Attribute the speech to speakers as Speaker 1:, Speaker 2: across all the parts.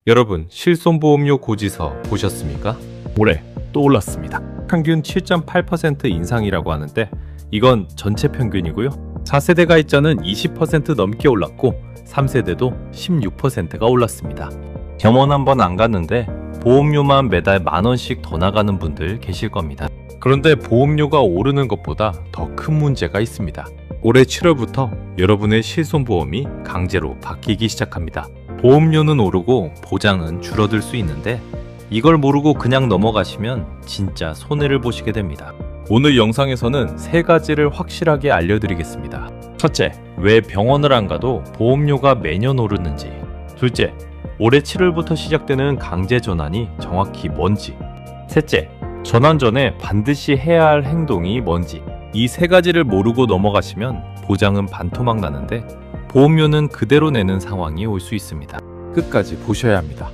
Speaker 1: 여러분, 실손보험료 고지서 보셨습니까?
Speaker 2: 올해 또 올랐습니다.
Speaker 1: 평균 7.8% 인상이라고 하는데 이건 전체 평균이고요. 4세대 가입자는 20% 넘게 올랐고 3세대도 16%가 올랐습니다. 병원 한번 안 갔는데 보험료만 매달 10,000원씩 더 나가는 분들 계실 겁니다. 그런데 보험료가 오르는 것보다 더 큰 문제가 있습니다. 올해 7월부터 여러분의 실손보험이 강제로 바뀌기 시작합니다. 보험료는 오르고 보장은 줄어들 수 있는데 이걸 모르고 그냥 넘어가시면 진짜 손해를 보시게 됩니다. 오늘 영상에서는 3가지를 확실하게 알려드리겠습니다. 첫째, 왜 병원을 안 가도 보험료가 매년 오르는지. 둘째, 올해 7월부터 시작되는 강제 전환이 정확히 뭔지. 셋째, 전환 전에 반드시 해야 할 행동이 뭔지. 이 3가지를 모르고 넘어가시면 보장은 반토막 나는데 보험료는 그대로 내는 상황이 올 수 있습니다. 끝까지 보셔야 합니다.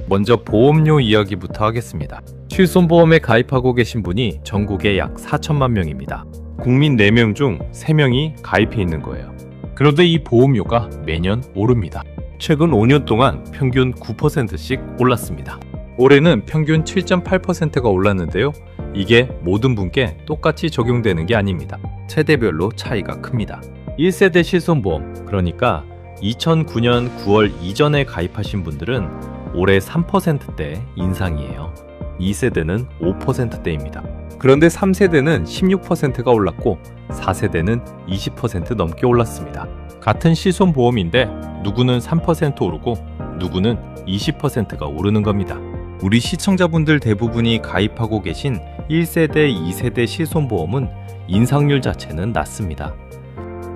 Speaker 1: 먼저 보험료 이야기부터 하겠습니다. 실손보험에 가입하고 계신 분이 전국에 약 4천만 명입니다. 국민 4명 중 3명이 가입해 있는 거예요. 그런데 이 보험료가 매년 오릅니다. 최근 5년 동안 평균 9%씩 올랐습니다. 올해는 평균 7.8%가 올랐는데요. 이게 모든 분께 똑같이 적용되는 게 아닙니다. 세대별로 차이가 큽니다. 1세대 실손보험, 그러니까 2009년 9월 이전에 가입하신 분들은 올해 3%대 인상이에요. 2세대는 5%대입니다. 그런데 3세대는 16%가 올랐고 4세대는 20% 넘게 올랐습니다. 같은 실손보험인데 누구는 3% 오르고 누구는 20%가 오르는 겁니다. 우리 시청자분들 대부분이 가입하고 계신 1세대, 2세대 실손보험은 인상률 자체는 낮습니다.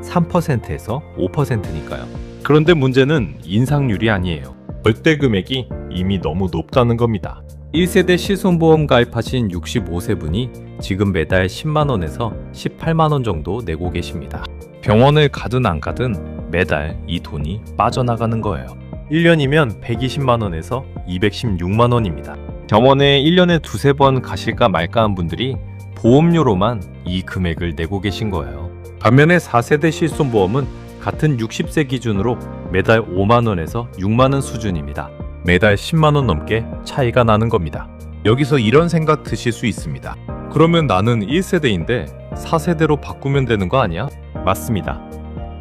Speaker 1: 3%에서 5%니까요. 그런데 문제는 인상률이 아니에요. 절대 금액이 이미 너무 높다는 겁니다. 1세대 실손보험 가입하신 65세 분이 지금 매달 10만원에서 18만원 정도 내고 계십니다. 병원을 가든 안 가든 매달 이 돈이 빠져나가는 거예요. 1년이면 120만원에서 216만원입니다. 병원에 1년에 2-3번 가실까 말까 한 분들이 보험료로만 이 금액을 내고 계신 거예요. 반면에 4세대 실손보험은 같은 60세 기준으로 매달 5만원에서 6만원 수준입니다. 매달 10만원 넘게 차이가 나는 겁니다. 여기서 이런 생각 드실 수 있습니다. 그러면 나는 1세대인데 4세대로 바꾸면 되는 거 아니야? 맞습니다.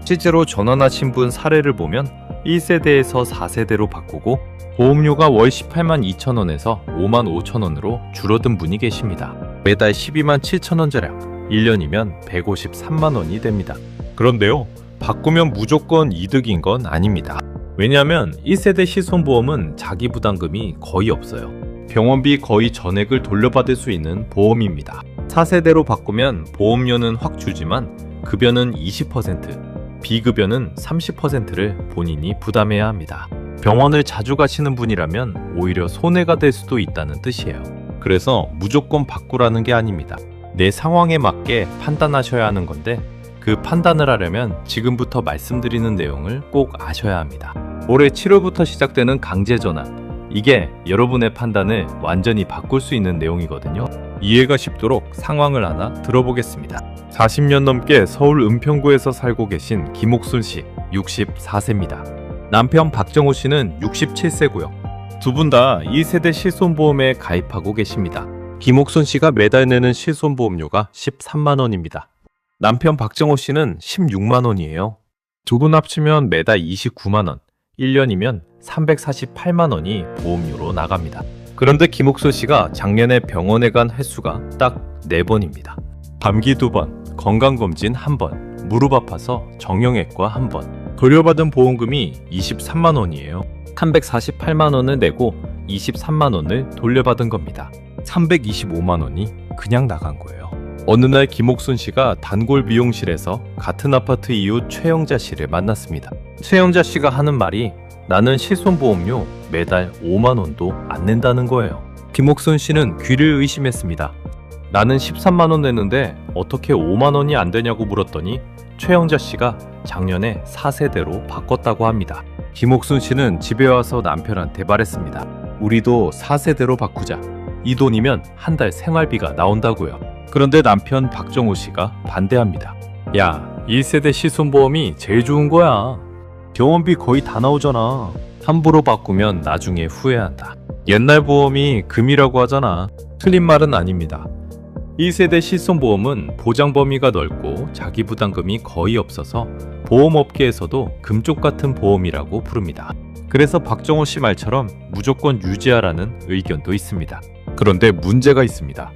Speaker 1: 실제로 전환하신 분 사례를 보면 1세대에서 4세대로 바꾸고 보험료가 월 18만 2천원에서 5만 5천원으로 줄어든 분이 계십니다. 매달 12만 7천원저량, 1년이면 153만원이 됩니다. 그런데요, 바꾸면 무조건 이득인 건 아닙니다. 왜냐하면 1세대 실손보험은 자기 부담금이 거의 없어요. 병원비 거의 전액을 돌려받을 수 있는 보험입니다. 4세대로 바꾸면 보험료는 확 줄지만 급여는 20%, 비급여는 30%를 본인이 부담해야 합니다. 병원을 자주 가시는 분이라면 오히려 손해가 될 수도 있다는 뜻이에요. 그래서 무조건 바꾸라는 게 아닙니다. 내 상황에 맞게 판단하셔야 하는 건데 그 판단을 하려면 지금부터 말씀드리는 내용을 꼭 아셔야 합니다. 올해 7월부터 시작되는 강제전환, 이게 여러분의 판단을 완전히 바꿀 수 있는 내용이거든요. 이해가 쉽도록 상황을 하나 들어보겠습니다. 40년 넘게 서울 은평구에서 살고 계신 김옥순 씨, 64세입니다. 남편 박정호 씨는 67세고요. 두 분 다 2세대 실손보험에 가입하고 계십니다. 김옥순 씨가 매달 내는 실손보험료가 13만원입니다. 남편 박정호 씨는 16만원이에요. 두 분 합치면 매달 29만원, 1년이면 348만원이 보험료로 나갑니다. 그런데 김옥순 씨가 작년에 병원에 간 횟수가 딱 4번입니다. 감기 2번, 건강검진 1번, 무릎 아파서 정형외과 1번. 돌려받은 보험금이 23만원이에요. 348만원을 내고 23만원을 돌려받은 겁니다. 325만원이 그냥 나간 거예요. 어느 날 김옥순 씨가 단골 미용실에서 같은 아파트 이웃 최영자 씨를 만났습니다. 최영자 씨가 하는 말이 나는 실손보험료 매달 5만원도 안 낸다는 거예요. 김옥순 씨는 귀를 의심했습니다. 나는 13만원 내는데 어떻게 5만원이 안 되냐고 물었더니 최영자 씨가 작년에 4세대로 바꿨다고 합니다. 김옥순 씨는 집에 와서 남편한테 말했습니다. 우리도 4세대로 바꾸자. 이 돈이면 한 달 생활비가 나온다고요. 그런데 남편 박정호 씨가 반대합니다. 야, 1세대 실손보험이 제일 좋은 거야. 병원비 거의 다 나오잖아. 함부로 바꾸면 나중에 후회한다. 옛날 보험이 금이라고 하잖아. 틀린 말은 아닙니다. 1세대 실손보험은 보장 범위가 넓고 자기 부담금이 거의 없어서 보험업계에서도 금쪽 같은 보험이라고 부릅니다. 그래서 박정호 씨 말처럼 무조건 유지하라는 의견도 있습니다. 그런데 문제가 있습니다.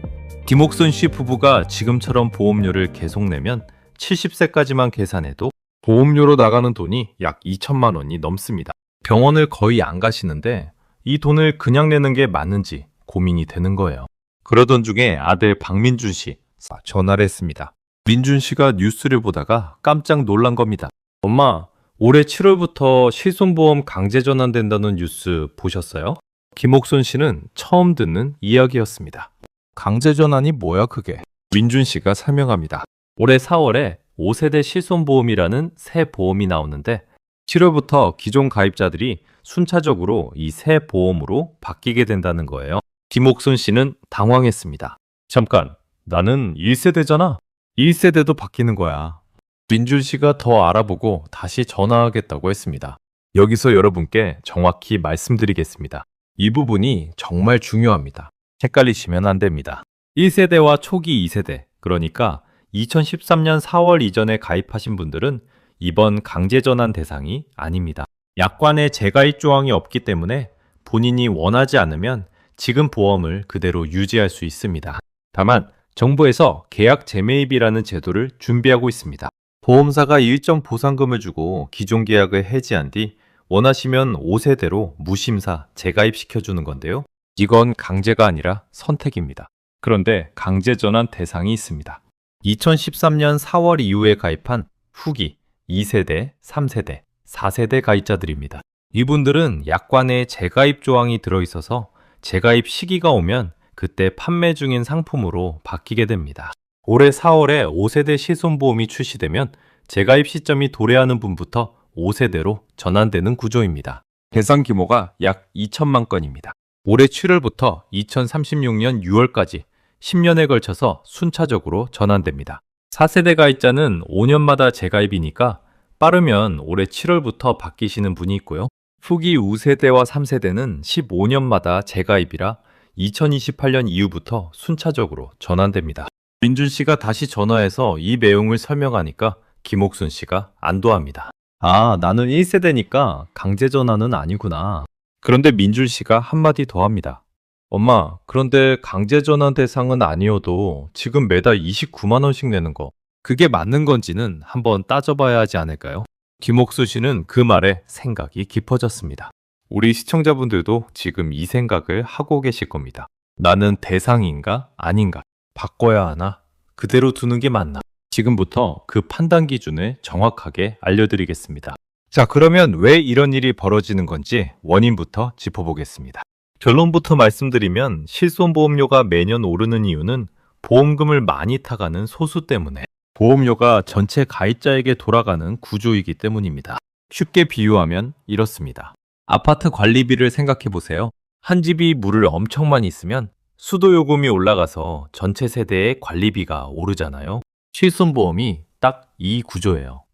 Speaker 1: 김옥순 씨 부부가 지금처럼 보험료를 계속 내면 70세까지만 계산해도 보험료로 나가는 돈이 약 2천만 원이 넘습니다. 병원을 거의 안 가시는데 이 돈을 그냥 내는 게 맞는지 고민이 되는 거예요. 그러던 중에 아들 박민준 씨 전화를 했습니다. 민준 씨가 뉴스를 보다가 깜짝 놀란 겁니다. 엄마, 올해 7월부터 실손보험 강제 전환된다는 뉴스 보셨어요? 김옥순 씨는 처음 듣는 이야기였습니다. 강제 전환이 뭐야 그게? 민준 씨가 설명합니다. 올해 4월에 5세대 실손보험이라는 새 보험이 나오는데 7월부터 기존 가입자들이 순차적으로 이 새 보험으로 바뀌게 된다는 거예요. 김옥순 씨는 당황했습니다. 잠깐, 나는 1세대잖아. 1세대도 바뀌는 거야. 민준 씨가 더 알아보고 다시 전화하겠다고 했습니다. 여기서 여러분께 정확히 말씀드리겠습니다. 이 부분이 정말 중요합니다. 헷갈리시면 안 됩니다. 1세대와 초기 2세대, 그러니까 2013년 4월 이전에 가입하신 분들은 이번 강제 전환 대상이 아닙니다. 약관에 재가입 조항이 없기 때문에 본인이 원하지 않으면 지금 보험을 그대로 유지할 수 있습니다. 다만 정부에서 계약 재매입이라는 제도를 준비하고 있습니다. 보험사가 일정 보상금을 주고 기존 계약을 해지한 뒤 원하시면 5세대로 무심사 재가입시켜주는 건데요. 이건 강제가 아니라 선택입니다. 그런데 강제 전환 대상이 있습니다. 2013년 4월 이후에 가입한 후기 2세대, 3세대, 4세대 가입자들입니다. 이분들은 약관에 재가입 조항이 들어있어서 재가입 시기가 오면 그때 판매 중인 상품으로 바뀌게 됩니다. 올해 4월에 5세대 실손보험이 출시되면 재가입 시점이 도래하는 분부터 5세대로 전환되는 구조입니다. 대상 규모가 약 2천만 건입니다. 올해 7월부터 2036년 6월까지 10년에 걸쳐서 순차적으로 전환됩니다. 4세대 가입자는 5년마다 재가입이니까 빠르면 올해 7월부터 바뀌시는 분이 있고요. 후기 5세대와 3세대는 15년마다 재가입이라 2028년 이후부터 순차적으로 전환됩니다. 민준 씨가 다시 전화해서 이 내용을 설명하니까 김옥순 씨가 안도합니다. 아, 나는 1세대니까 강제 전환은 아니구나. 그런데 민준 씨가 한마디 더 합니다. 엄마, 그런데 강제 전환 대상은 아니어도 지금 매달 29만 원씩 내는 거, 그게 맞는 건지는 한번 따져봐야 하지 않을까요? 김옥수 씨는 그 말에 생각이 깊어졌습니다. 우리 시청자분들도 지금 이 생각을 하고 계실 겁니다. 나는 대상인가 아닌가? 바꿔야 하나? 그대로 두는 게 맞나? 지금부터 그 판단 기준을 정확하게 알려드리겠습니다. 자, 그러면 왜 이런 일이 벌어지는 건지 원인부터 짚어보겠습니다. 결론부터 말씀드리면 실손보험료가 매년 오르는 이유는 보험금을 많이 타가는 소수 때문에 보험료가 전체 가입자에게 돌아가는 구조이기 때문입니다. 쉽게 비유하면 이렇습니다. 아파트 관리비를 생각해 보세요. 한 집이 물을 엄청 많이 쓰면 수도 요금이 올라가서 전체 세대의 관리비가 오르잖아요. 실손보험이 딱 이 구조예요.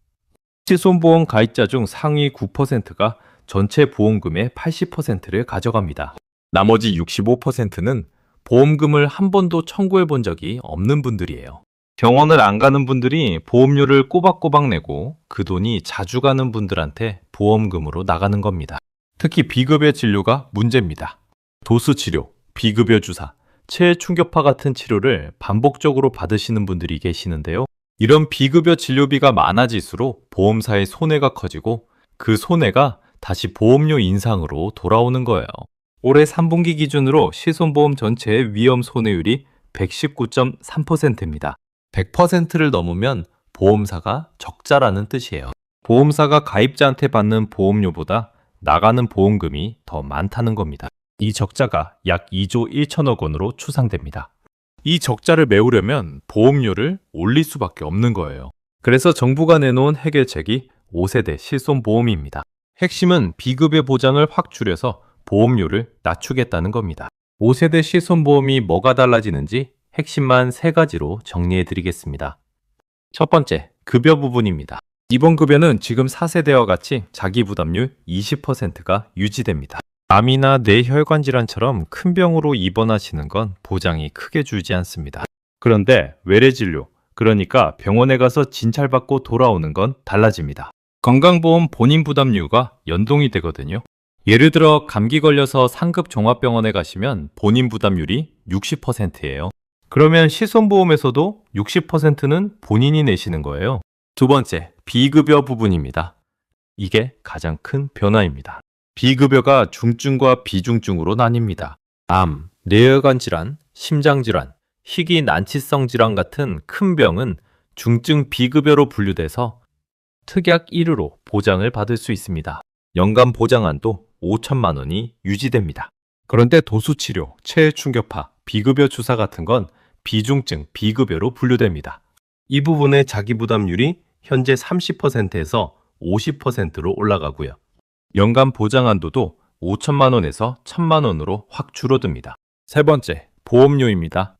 Speaker 1: 실손보험 가입자 중 상위 9%가 전체 보험금의 80%를 가져갑니다. 나머지 65%는 보험금을 한 번도 청구해 본 적이 없는 분들이에요. 병원을 안 가는 분들이 보험료를 꼬박꼬박 내고 그 돈이 자주 가는 분들한테 보험금으로 나가는 겁니다. 특히 비급여 진료가 문제입니다. 도수치료, 비급여 주사, 체충격파 같은 치료를 반복적으로 받으시는 분들이 계시는데요. 이런 비급여 진료비가 많아질수록 보험사의 손해가 커지고 그 손해가 다시 보험료 인상으로 돌아오는 거예요. 올해 3분기 기준으로 실손보험 전체의 위험 손해율이 119.3%입니다. 100%를 넘으면 보험사가 적자라는 뜻이에요. 보험사가 가입자한테 받는 보험료보다 나가는 보험금이 더 많다는 겁니다. 이 적자가 약 2조 1천억 원으로 추산됩니다. 이 적자를 메우려면 보험료를 올릴 수밖에 없는 거예요. 그래서 정부가 내놓은 해결책이 5세대 실손보험입니다. 핵심은 비급여 보장을 확 줄여서 보험료를 낮추겠다는 겁니다. 5세대 실손보험이 뭐가 달라지는지 핵심만 3가지로 정리해 드리겠습니다. 첫 번째, 급여 부분입니다. 이번 급여는 지금 4세대와 같이 자기 부담률 20%가 유지됩니다. 암이나 뇌혈관 질환처럼 큰 병으로 입원하시는 건 보장이 크게 주지 않습니다. 그런데 외래 진료, 그러니까 병원에 가서 진찰받고 돌아오는 건 달라집니다. 건강보험 본인 부담률과 연동이 되거든요. 예를 들어 감기 걸려서 상급 종합병원에 가시면 본인 부담률이 60%예요. 그러면 실손보험에서도 60%는 본인이 내시는 거예요. 두 번째, 비급여 부분입니다. 이게 가장 큰 변화입니다. 비급여가 중증과 비중증으로 나뉩니다. 암, 뇌혈관 질환, 심장 질환, 희귀 난치성 질환 같은 큰 병은 중증 비급여로 분류돼서 특약 1으로 보장을 받을 수 있습니다. 연간 보장한도 5천만 원이 유지됩니다. 그런데 도수치료, 체해충격파, 비급여 주사 같은 건 비중증 비급여로 분류됩니다. 이 부분의 자기 부담률이 현재 30%에서 50%로 올라가고요. 연간 보장 한도도 5천만 원에서 1천만 원으로 확 줄어듭니다. 세 번째, 보험료입니다.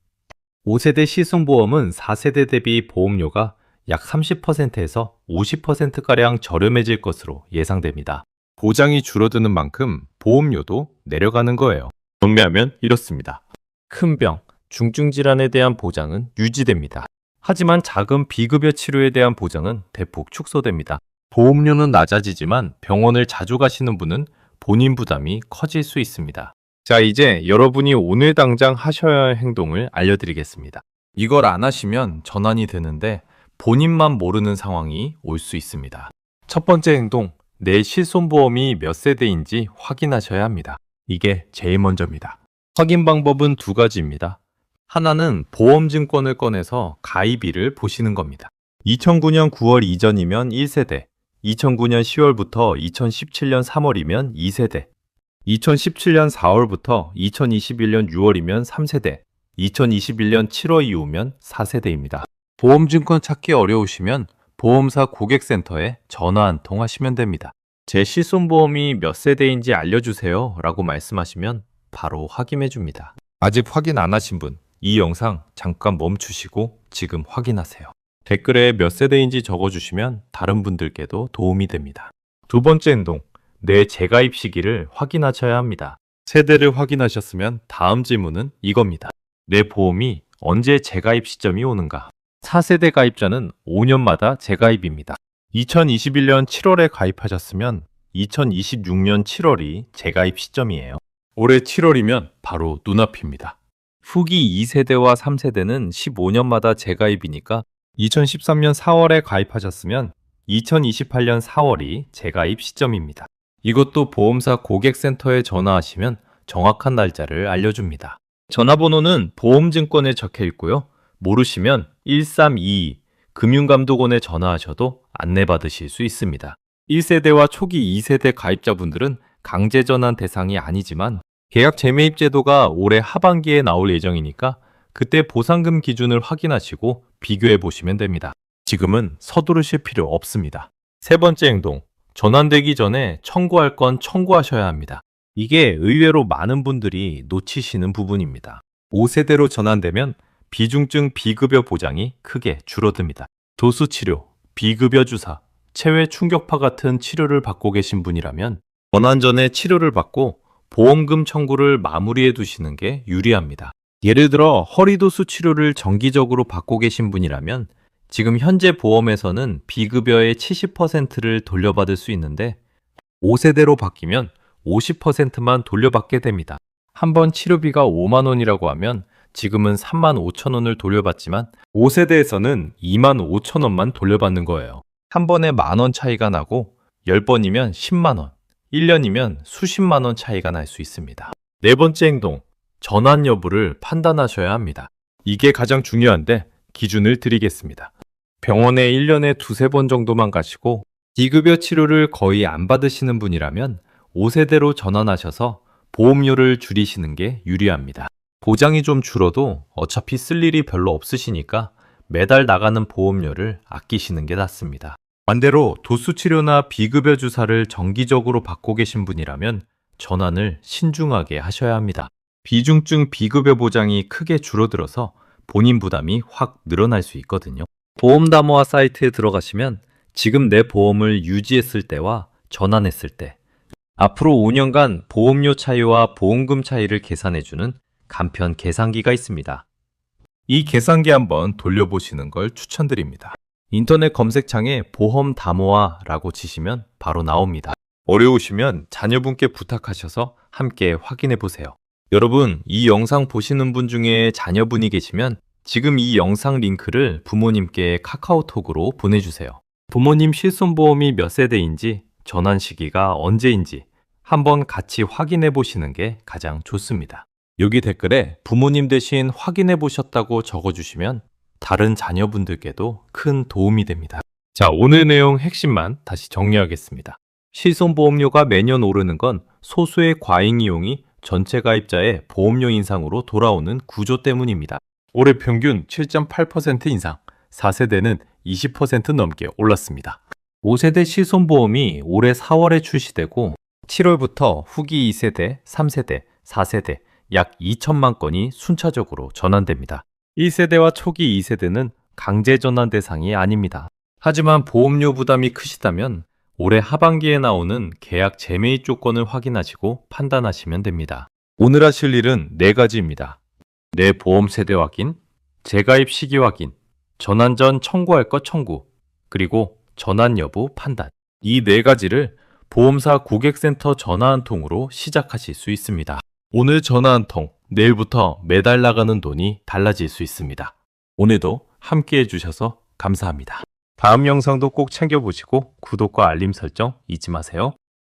Speaker 1: 5세대 시승보험은 4세대 대비 보험료가 약 30%에서 50%가량 저렴해질 것으로 예상됩니다. 보장이 줄어드는 만큼 보험료도 내려가는 거예요. 정리하면 이렇습니다. 큰 병, 중증 질환에 대한 보장은 유지됩니다. 하지만 작은 비급여 치료에 대한 보장은 대폭 축소됩니다. 보험료는 낮아지지만 병원을 자주 가시는 분은 본인 부담이 커질 수 있습니다. 자, 이제 여러분이 오늘 당장 하셔야 할 행동을 알려드리겠습니다. 이걸 안 하시면 전환이 되는데 본인만 모르는 상황이 올 수 있습니다. 첫 번째 행동, 내 실손보험이 몇 세대인지 확인하셔야 합니다. 이게 제일 먼저입니다. 확인 방법은 두 가지입니다. 하나는 보험증권을 꺼내서 가입일을 보시는 겁니다. 2009년 9월 이전이면 1세대, 2009년 10월부터 2017년 3월이면 2세대, 2017년 4월부터 2021년 6월이면 3세대, 2021년 7월 이후면 4세대입니다. 보험증권 찾기 어려우시면 보험사 고객센터에 전화 한 통 하시면 됩니다. 제 실손보험이 몇 세대인지 알려주세요 라고 말씀하시면 바로 확인해 줍니다. 아직 확인 안 하신 분, 이 영상 잠깐 멈추시고 지금 확인하세요. 댓글에 몇 세대인지 적어주시면 다른 분들께도 도움이 됩니다. 두 번째 행동, 내 재가입 시기를 확인하셔야 합니다. 세대를 확인하셨으면 다음 질문은 이겁니다. 내 보험이 언제 재가입 시점이 오는가? 4세대 가입자는 5년마다 재가입입니다. 2021년 7월에 가입하셨으면 2026년 7월이 재가입 시점이에요. 올해 7월이면 바로 눈앞입니다. 후기 2세대와 3세대는 15년마다 재가입이니까 2013년 4월에 가입하셨으면 2028년 4월이 재가입 시점입니다. 이것도 보험사 고객센터에 전화하시면 정확한 날짜를 알려줍니다. 전화번호는 보험증권에 적혀 있고요. 모르시면 1322 금융감독원에 전화하셔도 안내받으실 수 있습니다. 1세대와 초기 2세대 가입자분들은 강제전환 대상이 아니지만 계약 재매입 제도가 올해 하반기에 나올 예정이니까 그때 보상금 기준을 확인하시고 비교해 보시면 됩니다. 지금은 서두르실 필요 없습니다. 세 번째 행동, 전환되기 전에 청구할 건 청구하셔야 합니다. 이게 의외로 많은 분들이 놓치시는 부분입니다. 5세대로 전환되면 비중증 비급여 보장이 크게 줄어듭니다. 도수치료, 비급여 주사, 체외 충격파 같은 치료를 받고 계신 분이라면 전환 전에 치료를 받고 보험금 청구를 마무리해 두시는 게 유리합니다. 예를 들어 허리도수 치료를 정기적으로 받고 계신 분이라면 지금 현재 보험에서는 비급여의 70%를 돌려받을 수 있는데 5세대로 바뀌면 50%만 돌려받게 됩니다. 한 번 치료비가 5만 원이라고 하면 지금은 3만 5천 원을 돌려받지만 5세대에서는 2만 5천 원만 돌려받는 거예요. 한 번에 만 원 차이가 나고 10번이면 10만 원, 1년이면 수십만 원 차이가 날 수 있습니다. 네 번째 행동, 전환 여부를 판단하셔야 합니다. 이게 가장 중요한데 기준을 드리겠습니다. 병원에 1년에 두세 번 정도만 가시고 비급여 치료를 거의 안 받으시는 분이라면 5세대로 전환하셔서 보험료를 줄이시는 게 유리합니다. 보장이 좀 줄어도 어차피 쓸 일이 별로 없으시니까 매달 나가는 보험료를 아끼시는 게 낫습니다. 반대로 도수치료나 비급여 주사를 정기적으로 받고 계신 분이라면 전환을 신중하게 하셔야 합니다. 비중증 비급여 보장이 크게 줄어들어서 본인 부담이 확 늘어날 수 있거든요. 보험담화 사이트에 들어가시면 지금 내 보험을 유지했을 때와 전환했을 때, 앞으로 5년간 보험료 차이와 보험금 차이를 계산해주는 간편 계산기가 있습니다.
Speaker 2: 이 계산기 한번 돌려보시는 걸 추천드립니다.
Speaker 1: 인터넷 검색창에 보험 담보화라고 치시면 바로 나옵니다. 어려우시면 자녀분께 부탁하셔서 함께 확인해 보세요. 여러분, 이 영상 보시는 분 중에 자녀분이 계시면 지금 이 영상 링크를 부모님께 카카오톡으로 보내주세요. 부모님 실손보험이 몇 세대인지, 전환 시기가 언제인지 한번 같이 확인해 보시는 게 가장 좋습니다. 여기 댓글에 부모님 대신 확인해 보셨다고 적어주시면 다른 자녀분들께도 큰 도움이 됩니다. 자, 오늘 내용 핵심만 다시 정리하겠습니다. 실손보험료가 매년 오르는 건 소수의 과잉 이용이 전체 가입자의 보험료 인상으로 돌아오는 구조 때문입니다. 올해 평균 7.8% 인상, 4세대는 20% 넘게 올랐습니다. 5세대 실손보험이 올해 4월에 출시되고 7월부터 후기 2세대, 3세대, 4세대 약 2천만 건이 순차적으로 전환됩니다. 1세대와 초기 2세대는 강제 전환 대상이 아닙니다. 하지만 보험료 부담이 크시다면 올해 하반기에 나오는 계약 재매입 조건을 확인하시고 판단하시면 됩니다. 오늘 하실 일은 4가지입니다. 내 보험 세대 확인, 재가입 시기 확인, 전환 전 청구할 것 청구, 그리고 전환 여부 판단. 이 4가지를 보험사 고객센터 전화 한 통으로 시작하실 수 있습니다. 오늘 전화 한 통, 내일부터 매달 나가는 돈이 달라질 수 있습니다. 오늘도 함께 해주셔서 감사합니다. 다음 영상도 꼭 챙겨보시고 구독과 알림 설정 잊지 마세요.